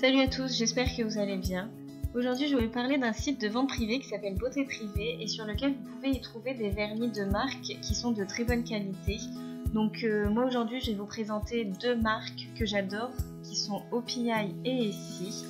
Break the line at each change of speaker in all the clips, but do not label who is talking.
Salut à tous, j'espère que vous allez bien. Aujourd'hui je vais vous parler d'un site de vente privée qui s'appelle Beauté Privée et sur lequel vous pouvez y trouver des vernis de marque qui sont de très bonne qualité. Donc moi aujourd'hui je vais vous présenter deux marques que j'adore qui sont OPI et Essie.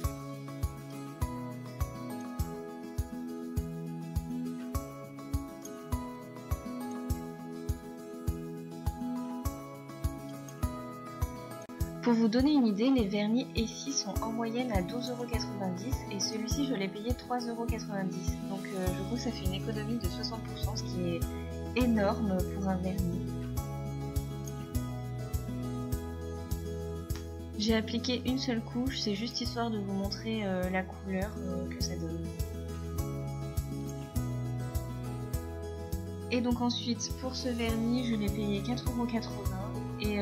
Pour vous donner une idée, les vernis Essie sont en moyenne à 12,90 € et celui-ci je l'ai payé 3,90 €. Donc je trouve que ça fait une économie de 60%, ce qui est énorme pour un vernis. J'ai appliqué une seule couche, c'est juste histoire de vous montrer la couleur que ça donne. Et donc ensuite, pour ce vernis, je l'ai payé 4,80 € et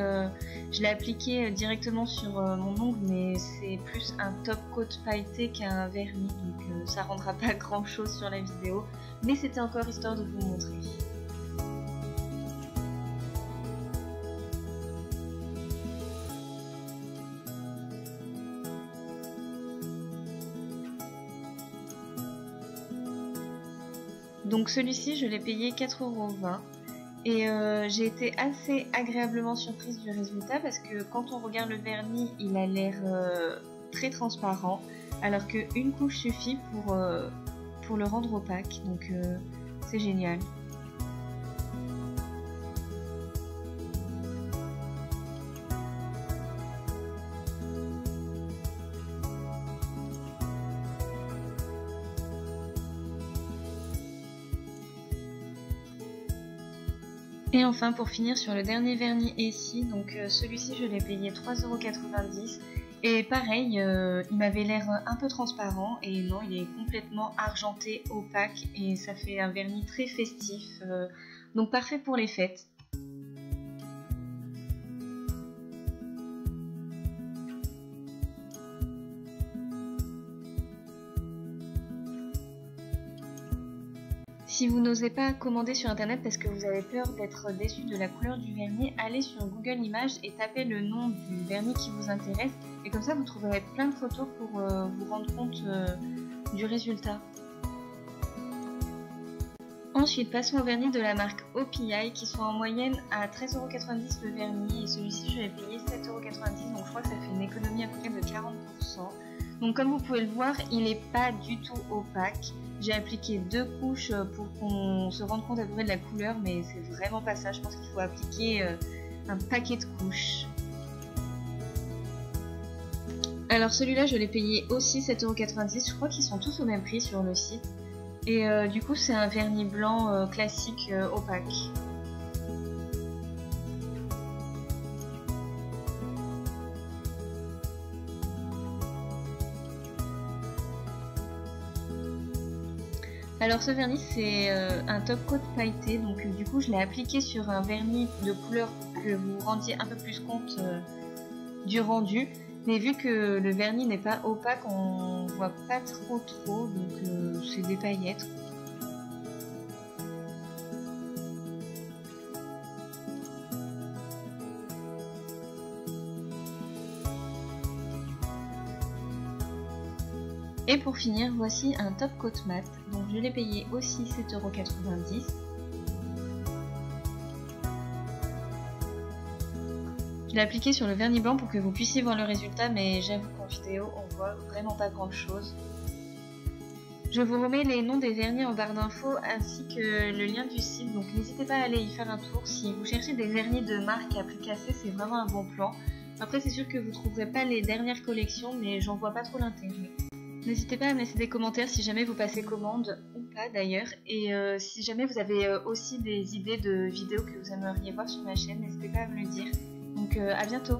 je l'ai appliqué directement sur mon ongle, mais c'est plus un top coat pailleté qu'un vernis, donc ça rendra pas grand chose sur la vidéo, mais c'était encore histoire de vous montrer. Donc celui-ci, je l'ai payé 4,20 € et j'ai été assez agréablement surprise du résultat parce que quand on regarde le vernis, il a l'air très transparent alors qu'une couche suffit pour le rendre opaque, donc c'est génial. Et enfin pour finir sur le dernier vernis Essie, donc celui-ci je l'ai payé 3,90 € et pareil il m'avait l'air un peu transparent et non, il est complètement argenté, opaque et ça fait un vernis très festif, donc parfait pour les fêtes. Si vous n'osez pas commander sur internet parce que vous avez peur d'être déçu de la couleur du vernis, allez sur Google Images et tapez le nom du vernis qui vous intéresse et comme ça vous trouverez plein de photos pour vous rendre compte du résultat. Ensuite passons aux vernis de la marque OPI qui sont en moyenne à 13,90 € le vernis et celui-ci je l'ai payé 7,90 €, donc je crois que ça fait une économie à peu près de 40%. Donc comme vous pouvez le voir, il n'est pas du tout opaque. J'ai appliqué deux couches pour qu'on se rende compte à peu près de la couleur, mais c'est vraiment pas ça. Je pense qu'il faut appliquer un paquet de couches. Alors celui-là, je l'ai payé aussi 7,90 €. Je crois qu'ils sont tous au même prix sur le site. Et du coup, c'est un vernis blanc classique opaque. Alors ce vernis c'est un top coat pailleté, donc du coup je l'ai appliqué sur un vernis de couleur pour que vous vous rendiez un peu plus compte du rendu, mais vu que le vernis n'est pas opaque on voit pas trop donc c'est des paillettes. Et pour finir, voici un top coat mat, donc je l'ai payé aussi 7,90 €. Je l'ai appliqué sur le vernis blanc pour que vous puissiez voir le résultat, mais j'avoue qu'en vidéo on voit vraiment pas grand chose. Je vous remets les noms des vernis en barre d'infos ainsi que le lien du site, donc n'hésitez pas à aller y faire un tour. Si vous cherchez des vernis de marque à prix cassé, c'est vraiment un bon plan. Après c'est sûr que vous ne trouverez pas les dernières collections, mais j'en vois pas trop l'intérêt. N'hésitez pas à me laisser des commentaires si jamais vous passez commande ou pas d'ailleurs, et si jamais vous avez aussi des idées de vidéos que vous aimeriez voir sur ma chaîne, n'hésitez pas à me le dire. Donc à bientôt.